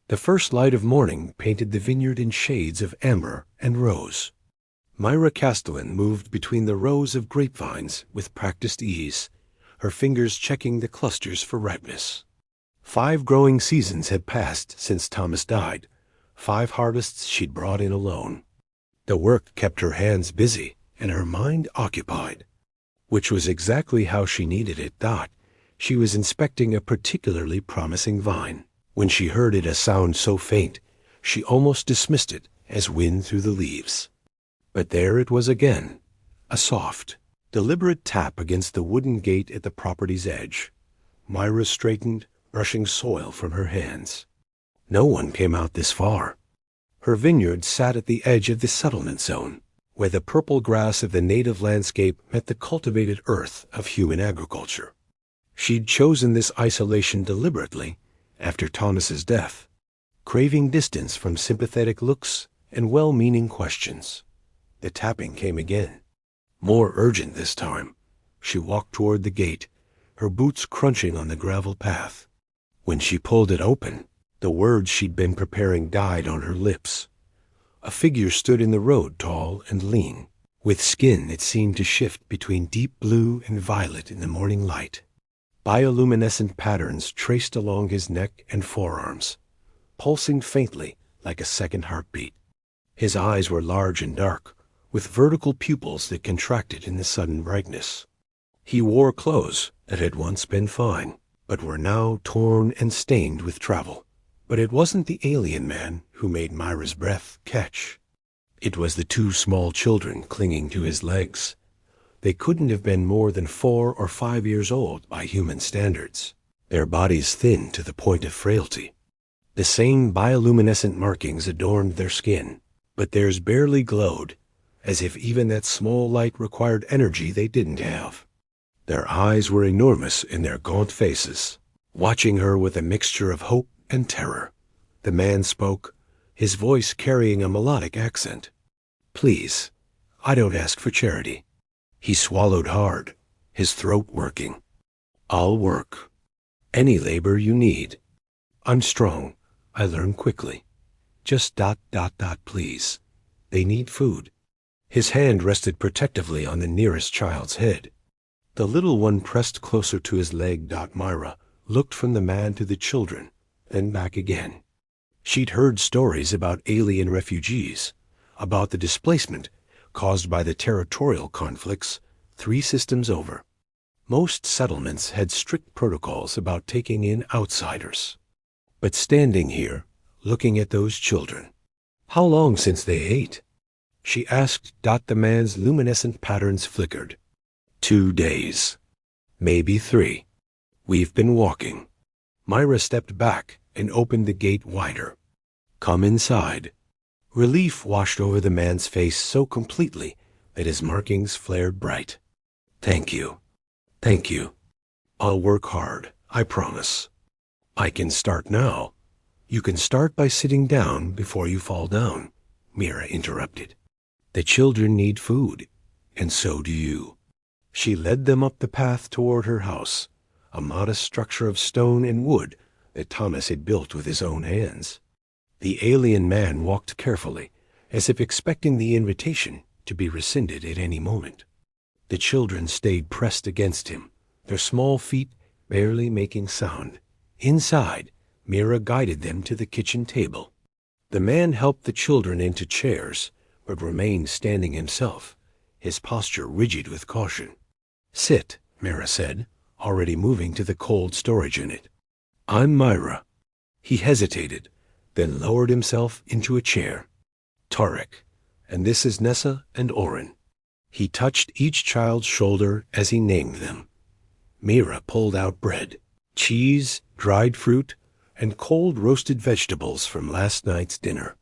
The first light of morning painted the vineyard in shades of amber and rose. Myra Castellan moved between the rows of grapevines with practiced ease, her fingers checking the clusters for ripeness. 5 growing seasons had passed since Thomas died, 5 harvests she'd brought in alone. The work kept her hands busy and her mind occupied, which was exactly how she needed it. She was inspecting a particularly promising vine. When she heard it a sound so faint, she almost dismissed it as wind through the leaves. But there it was again, a soft, deliberate tap against the wooden gate at the property's edge. Myra straightened, brushing soil from her hands. No one came out this far. Her vineyard sat at the edge of the settlement zone, where the purple grass of the native landscape met the cultivated earth of human agriculture. She'd chosen this isolation deliberately after Thomas's death, craving distance from sympathetic looks and well-meaning questions. The tapping came again, more urgent this time. She walked toward the gate, her boots crunching on the gravel path. When she pulled it open, the words she'd been preparing died on her lips. A figure stood in the road, tall and lean, with skin that seemed to shift between deep blue and violet in the morning light. Bioluminescent patterns traced along his neck and forearms, pulsing faintly like a second heartbeat. His eyes were large and dark, with vertical pupils that contracted in the sudden brightness. He wore clothes that had once been fine, but were now torn and stained with travel. But it wasn't the alien man who made Myra's breath catch. It was the 2 small children clinging to his legs. They couldn't have been more than 4 or 5 years old by human standards, their bodies thin to the point of frailty. The same bioluminescent markings adorned their skin, but theirs barely glowed, as if even that small light required energy they didn't have. Their eyes were enormous in their gaunt faces, watching her with a mixture of hope and terror. The man spoke, his voice carrying a melodic accent. "Please, I don't ask for charity." He swallowed hard, his throat working. "I'll work. Any labor you need. I'm strong, I learn quickly. Just ... please. They need food." His hand rested protectively on the nearest child's head. The little one pressed closer to his leg. Myra looked from the man to the children, then back again. She'd heard stories about alien refugees, about the displacement caused by the territorial conflicts 3 systems over. Most settlements had strict protocols about taking in outsiders. But standing here, looking at those children, how long since they ate? She asked. The man's luminescent patterns flickered. 2 days. Maybe 3. We've been walking. Myra stepped back and opened the gate wider. "Come inside." Relief washed over the man's face so completely that his markings flared bright. "Thank you. Thank you. I'll work hard, I promise." "I can start now." "You can start by sitting down before you fall down," Myra interrupted. "The children need food, and so do you." She led them up the path toward her house, a modest structure of stone and wood that Thomas had built with his own hands. The alien man walked carefully, as if expecting the invitation to be rescinded at any moment. The children stayed pressed against him, their small feet barely making sound. Inside, Myra guided them to the kitchen table. The man helped the children into chairs, but remained standing himself, his posture rigid with caution. "Sit," Myra said, already moving to the cold storage unit. "I'm Myra." He hesitated, then lowered himself into a chair. "Tarek, and this is Nessa and Oren." He touched each child's shoulder as he named them. Myra pulled out bread, cheese, dried fruit, and cold roasted vegetables from last night's dinner.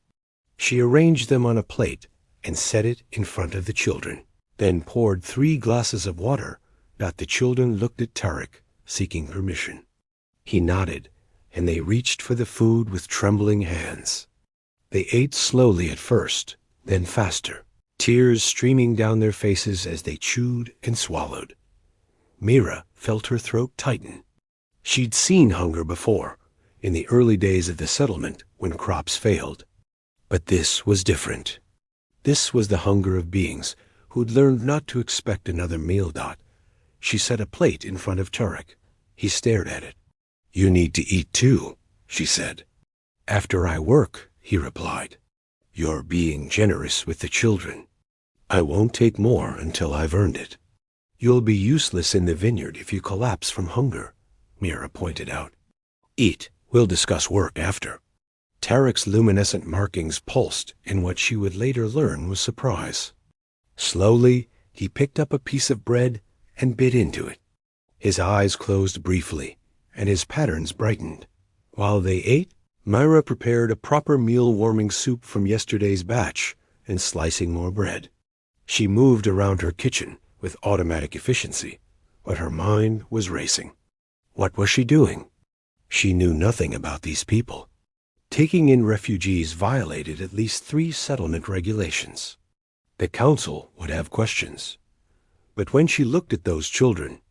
She arranged them on a plate and set it in front of the children, then poured 3 glasses of water. The children looked at Tarek, seeking permission. He nodded, and they reached for the food with trembling hands. They ate slowly at first, then faster, tears streaming down their faces as they chewed and swallowed. Myra felt her throat tighten. She'd seen hunger before. in the early days of the settlement when crops failed. But this was different. This was the hunger of beings who'd learned not to expect another meal. She set a plate in front of Tarek. He stared at it. "You need to eat too," she said. "After I work," he replied. "You're being generous with the children. I won't take more until I've earned it." "You'll be useless in the vineyard if you collapse from hunger," Mira pointed out. "Eat. We'll discuss work after." Tarek's luminescent markings pulsed in what she would later learn was surprise. Slowly, he picked up a piece of bread and bit into it. His eyes closed briefly, and his patterns brightened. While they ate, Myra prepared a proper meal-warming soup from yesterday's batch and slicing more bread. She moved around her kitchen with automatic efficiency, but her mind was racing. What was she doing? She knew nothing about these people. Taking in refugees violated at least 3 settlement regulations. The council would have questions. But when she looked at those children,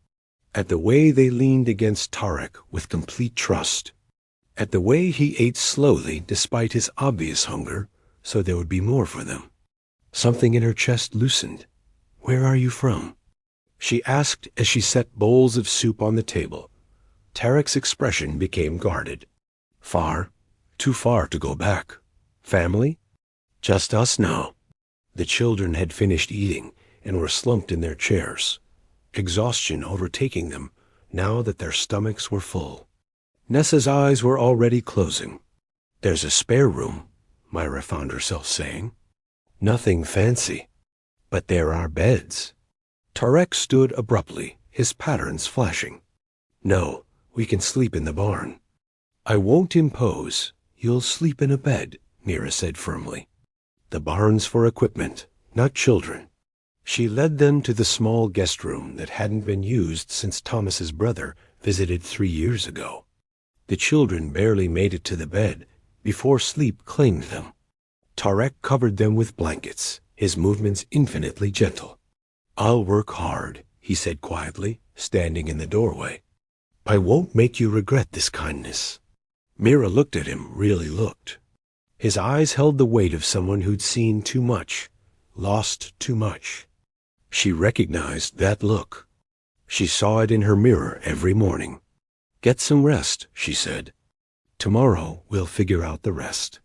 at the way they leaned against Tarek with complete trust, at the way he ate slowly despite his obvious hunger so there would be more for them, something in her chest loosened. "Where are you from?" she asked as she set bowls of soup on the table. Tarek's expression became guarded. "Far. Too far to go back. Family?" "Just us now." The children had finished eating and were slumped in their chairs, exhaustion overtaking them now that their stomachs were full. Nessa's eyes were already closing. "There's a spare room," Myra found herself saying. "Nothing fancy. But there are beds." Tarek stood abruptly, his patterns flashing. "No, we can sleep in the barn." "I won't impose. You'll sleep in a bed," Mira said firmly. "The barn's for equipment, not children." She led them to the small guest room that hadn't been used since Thomas's brother visited 3 years ago. The children barely made it to the bed before sleep claimed them. Tarek covered them with blankets, his movements infinitely gentle. "I'll work hard," he said quietly, standing in the doorway. "I won't make you regret this kindness." Mira looked at him, really looked. His eyes held the weight of someone who'd seen too much, lost too much. She recognized that look. She saw it in her mirror every morning. "Get some rest," she said. "Tomorrow we'll figure out the rest."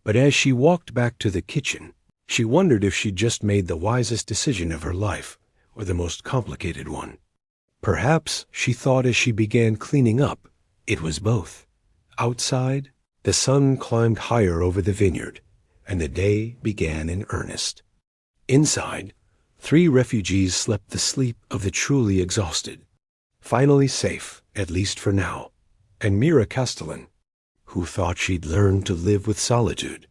But as she walked back to the kitchen, she wondered if she'd just made the wisest decision of her life, or the most complicated one. Perhaps, she thought as she began cleaning up, it was both. Outside, the sun climbed higher over the vineyard, and the day began in earnest. Inside, 3 refugees slept the sleep of the truly exhausted, finally safe, at least for now, and Mira Castellan, who thought she'd learned to live with solitude,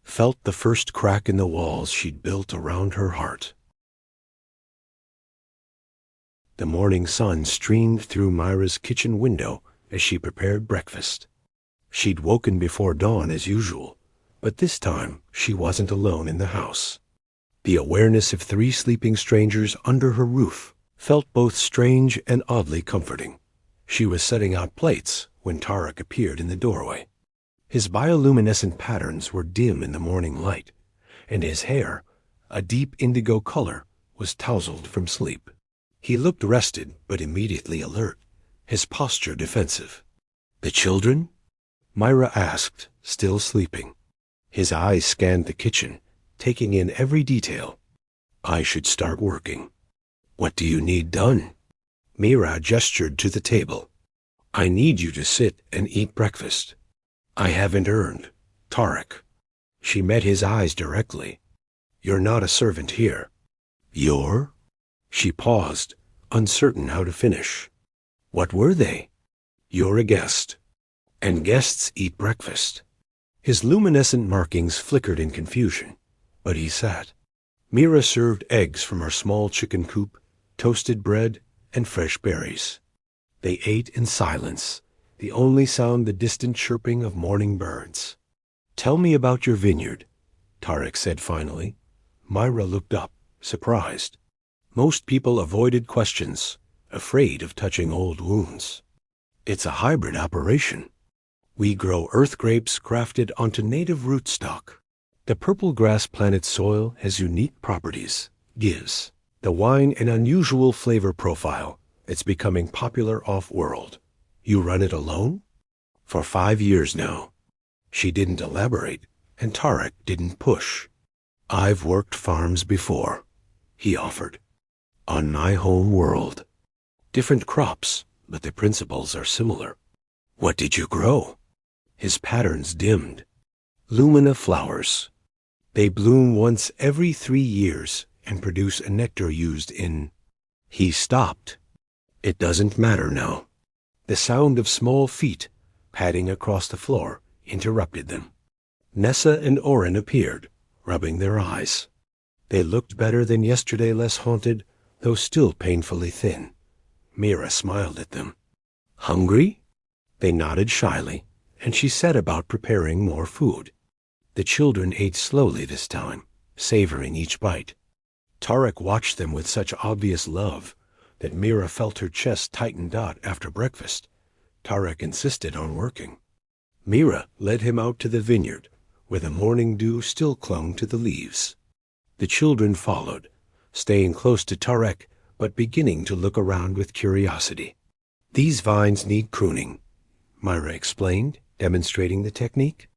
felt the first crack in the walls she'd built around her heart. The morning sun streamed through Myra's kitchen window as she prepared breakfast. She'd woken before dawn as usual, but this time she wasn't alone in the house. The awareness of 3 sleeping strangers under her roof felt both strange and oddly comforting. She was setting out plates when Tarek appeared in the doorway. His bioluminescent patterns were dim in the morning light, and his hair, a deep indigo color, was tousled from sleep. He looked rested but immediately alert, his posture defensive. "The children?" Myra asked, still sleeping. His eyes scanned the kitchen, taking in every detail. "I should start working." "What do you need done?" Mira gestured to the table. "I need you to sit and eat breakfast." "I haven't earned." "Tarek." She met his eyes directly. "You're not a servant here." "You're?" She paused, uncertain how to finish. "What were they?" "You're a guest. And guests eat breakfast." His luminescent markings flickered in confusion, but he sat. Mira served eggs from her small chicken coop, toasted bread, and fresh berries. They ate in silence, the only sound the distant chirping of morning birds. "Tell me about your vineyard," Tarek said finally. Myra looked up, surprised. Most people avoided questions, afraid of touching old wounds. "It's a hybrid operation." We grow earth grapes grafted onto native rootstock. The purple grass planet soil has unique properties, gives the wine an unusual flavor profile. It's becoming popular off-world. You run it alone? For 5 years now. She didn't elaborate, and Tarek didn't push. I've worked farms before, he offered. On my home world. Different crops, but the principles are similar. What did you grow? His patterns dimmed. Lumina flowers. They bloom once every 3 years and produce a nectar used in... He stopped. It doesn't matter now. The sound of small feet padding across the floor interrupted them. Nessa and Oren appeared, rubbing their eyes. They looked better than yesterday, less haunted, though still painfully thin. Mira smiled at them. Hungry? They nodded shyly, and she set about preparing more food. The children ate slowly this time, savoring each bite. Tarek watched them with such obvious love that Mira felt her chest tighten. After breakfast, Tarek insisted on working. Mira led him out to the vineyard, where the morning dew still clung to the leaves. The children followed, staying close to Tarek, but beginning to look around with curiosity. These vines need pruning, Myra explained, demonstrating the technique.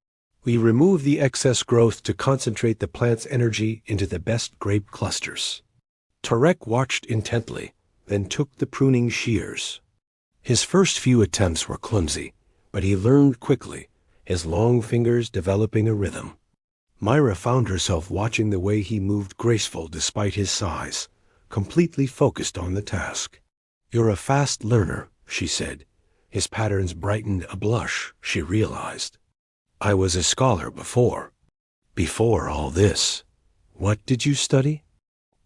We remove the excess growth to concentrate the plant's energy into the best grape clusters. Tarek watched intently, then took the pruning shears. His first few attempts were clumsy, but he learned quickly, his long fingers developing a rhythm. Myra found herself watching the way he moved, graceful despite his size, completely focused on the task. You're a fast learner, she said. His patterns brightened. A blush, she realized. I was a scholar before. Before all this. What did you study?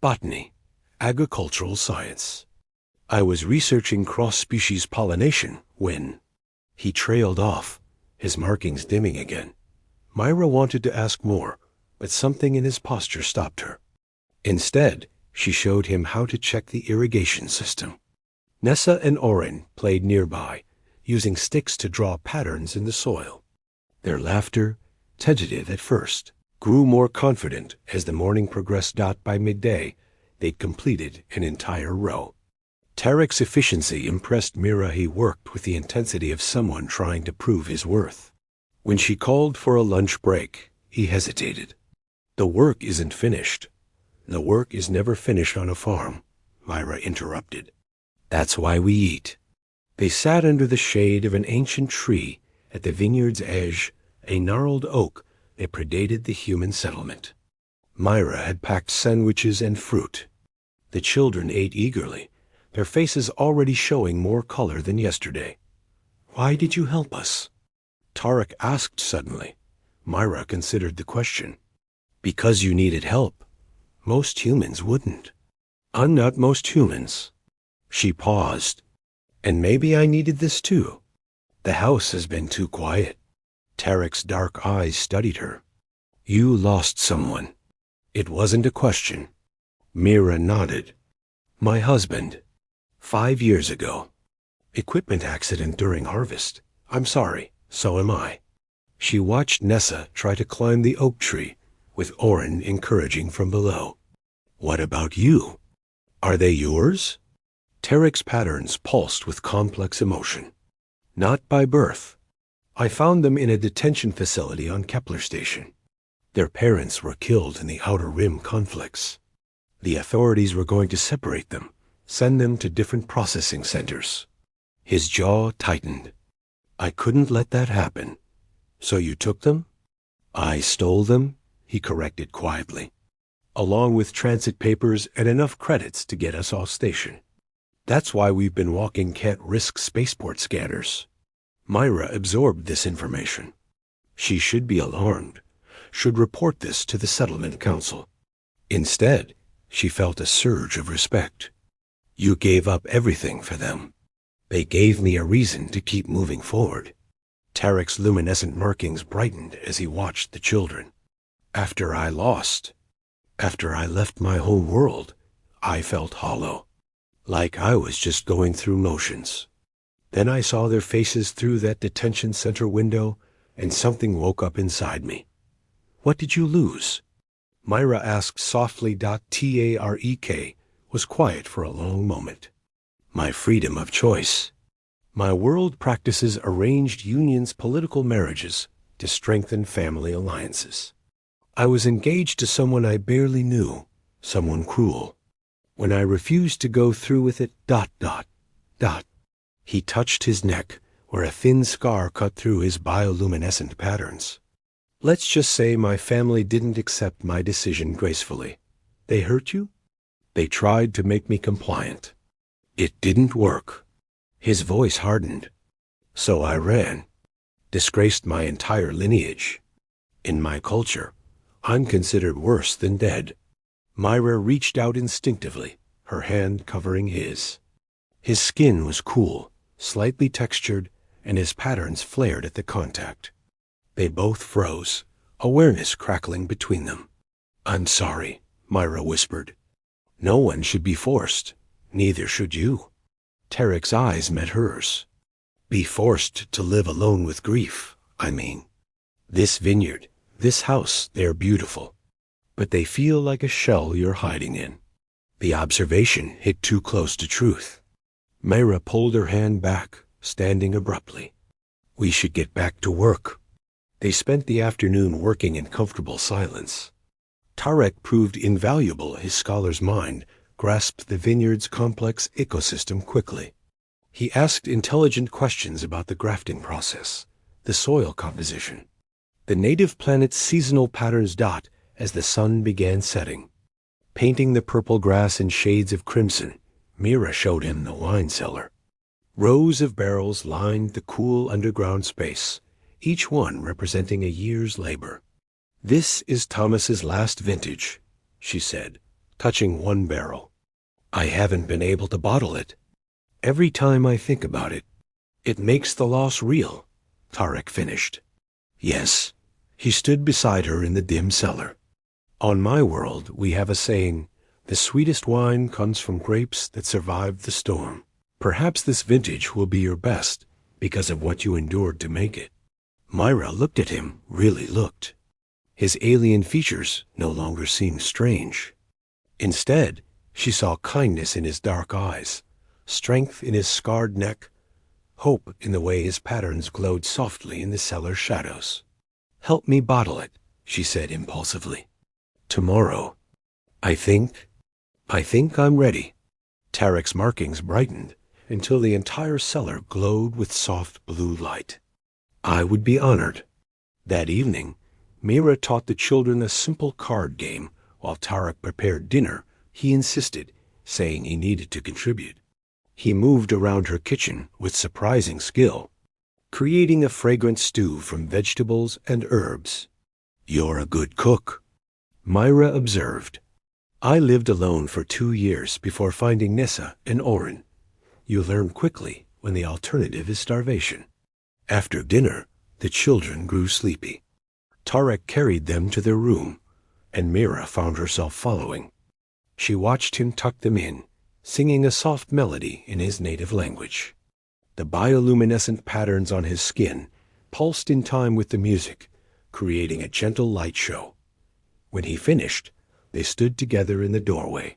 Botany, agricultural science. I was researching cross-species pollination when... He trailed off, his markings dimming again. Myra wanted to ask more, but something in his posture stopped her. Instead, she showed him how to check the irrigation system. Nessa and Oren played nearby, using sticks to draw patterns in the soil. Their laughter, tentative at first, grew more confident as the morning progressed. By midday, they'd completed an entire row. Tarek's efficiency impressed Mira. He worked with the intensity of someone trying to prove his worth. When she called for a lunch break, he hesitated. The work isn't finished. The work is never finished on a farm, Myra interrupted. That's why we eat. They sat under the shade of an ancient tree at the vineyard's edge, a gnarled oak that predated the human settlement. Myra had packed sandwiches and fruit. The children ate eagerly, their faces already showing more color than yesterday. Why did you help us? Tarek asked suddenly. Myra considered the question. Because you needed help. Most humans wouldn't. I'm not most humans. She paused. And maybe I needed this too. The house has been too quiet. Tarek's dark eyes studied her. You lost someone. It wasn't a question. Mira nodded. My husband. 5 years ago. Equipment accident during harvest. I'm sorry, so am I. She watched Nessa try to climb the oak tree, with Oren encouraging from below. What about you? Are they yours? Tarek's patterns pulsed with complex emotion. Not by birth. I found them in a detention facility on Kepler Station. Their parents were killed in the Outer Rim conflicts. The authorities were going to separate them, send them to different processing centers. His jaw tightened. I couldn't let that happen. So you took them? I stole them, he corrected quietly, along with transit papers and enough credits to get us off station. That's why we've been walking can't-risk spaceport scanners. Myra absorbed this information. She should be alarmed, should report this to the Settlement Council. Instead, she felt a surge of respect. You gave up everything for them. They gave me a reason to keep moving forward. Tarek's luminescent markings brightened as he watched the children. After I left my home world, I felt hollow, like I was just going through motions. Then I saw their faces through that detention center window, and something woke up inside me. What did you lose? Myra asked softly. Tarek was quiet for a long moment. My freedom of choice. My world practices arranged unions, political marriages, to strengthen family alliances. I was engaged to someone I barely knew, someone cruel. When I refused to go through with it, ... He touched his neck, where a thin scar cut through his bioluminescent patterns. Let's just say my family didn't accept my decision gracefully. They hurt you? They tried to make me compliant. It didn't work. His voice hardened. So I ran. Disgraced my entire lineage. In my culture, I'm considered worse than dead. Myra reached out instinctively, her hand covering his. His skin was cool, slightly textured, and his patterns flared at the contact. They both froze, awareness crackling between them. I'm sorry, Myra whispered. No one should be forced. Neither should you. Tarek's eyes met hers. Be forced to live alone with grief, I mean. This vineyard, this house, they're beautiful. But they feel like a shell you're hiding in. The observation hit too close to truth. Myra pulled her hand back, standing abruptly. We should get back to work. They spent the afternoon working in comfortable silence. Tarek proved invaluable. His scholar's mind grasped the vineyard's complex ecosystem quickly. He asked intelligent questions about the grafting process, the soil composition, the native planet's seasonal patterns. As the sun began setting, painting the purple grass in shades of crimson, Myra showed him the wine cellar. Rows of barrels lined the cool underground space, each one representing a year's labor. This is Thomas's last vintage, she said, touching one barrel. I haven't been able to bottle it. Every time I think about it, it makes the loss real, Tarek finished. Yes, he stood beside her in the dim cellar. On my world, we have a saying, the sweetest wine comes from grapes that survived the storm. Perhaps this vintage will be your best because of what you endured to make it. Myra looked at him, really looked. His alien features no longer seemed strange. Instead, she saw kindness in his dark eyes, strength in his scarred neck, hope in the way his patterns glowed softly in the cellar's shadows. Help me bottle it, she said impulsively. Tomorrow. I think I'm ready. Tarek's markings brightened until the entire cellar glowed with soft blue light. I would be honored. That evening, Myra taught the children a simple card game while Tarek prepared dinner. He insisted, saying he needed to contribute. He moved around her kitchen with surprising skill, creating a fragrant stew from vegetables and herbs. You're a good cook, Myra observed. I lived alone for 2 years before finding Nissa and Oren. You learn quickly when the alternative is starvation. After dinner, the children grew sleepy. Tarek carried them to their room, and Myra found herself following. She watched him tuck them in, singing a soft melody in his native language. The bioluminescent patterns on his skin pulsed in time with the music, creating a gentle light show. When he finished, they stood together in the doorway.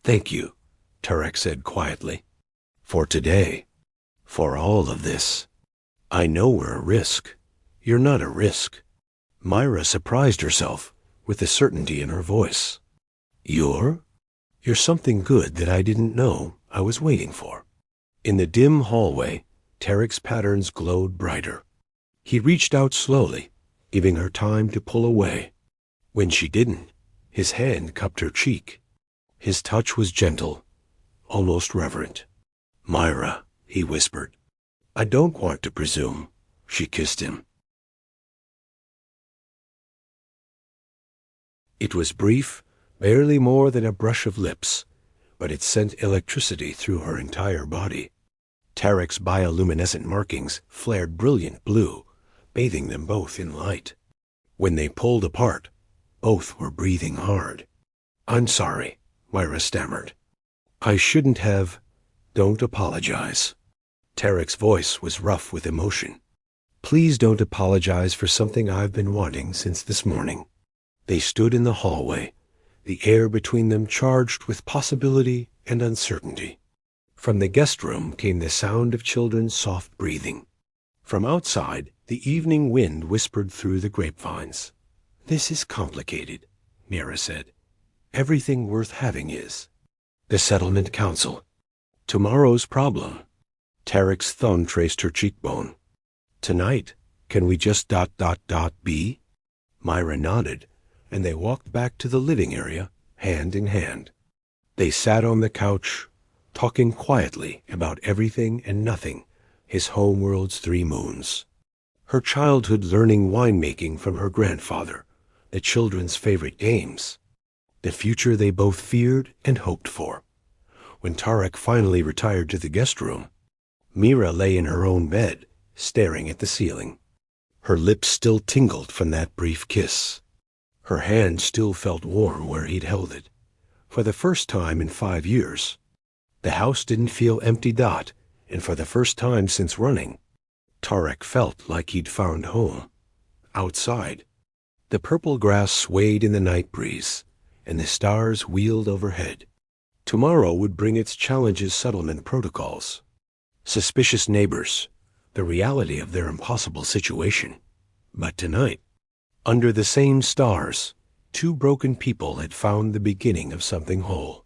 Thank you, Tarek said quietly. For today. For all of this. I know we're a risk. You're not a risk. Myra surprised herself with the certainty in her voice. You're something good that I didn't know I was waiting for. In the dim hallway, Tarek's patterns glowed brighter. He reached out slowly, giving her time to pull away. When she didn't, his hand cupped her cheek. His touch was gentle, almost reverent. Myra, he whispered. I don't want to presume. She kissed him. It was brief, barely more than a brush of lips, but it sent electricity through her entire body. Tarek's bioluminescent markings flared brilliant blue, bathing them both in light. When they pulled apart, both were breathing hard. I'm sorry, Myra stammered. I shouldn't have. Don't apologize. Tarek's voice was rough with emotion. "Please don't apologize for something I've been wanting since this morning." They stood in the hallway, the air between them charged with possibility and uncertainty. From the guest room came the sound of children's soft breathing. From outside, the evening wind whispered through the grapevines. "This is complicated," Mira said. "Everything worth having is." The settlement council. "Tomorrow's problem." Tarek's thumb traced her cheekbone. "Tonight, can we just ... be?" Myra nodded, and they walked back to the living area, hand in hand. They sat on the couch, talking quietly about everything and nothing, his homeworld's 3 moons. Her childhood learning winemaking from her grandfather, the children's favorite games, the future they both feared and hoped for. When Tarek finally retired to the guest room, Mira lay in her own bed, staring at the ceiling. Her lips still tingled from that brief kiss. Her hand still felt warm where he'd held it. For the first time in 5 years, the house didn't feel empty. And for the first time since running, Tarek felt like he'd found home. Outside, the purple grass swayed in the night breeze, and the stars wheeled overhead. Tomorrow would bring its challenges, settlement protocols, suspicious neighbors, the reality of their impossible situation. But tonight, under the same stars, 2 broken people had found the beginning of something whole.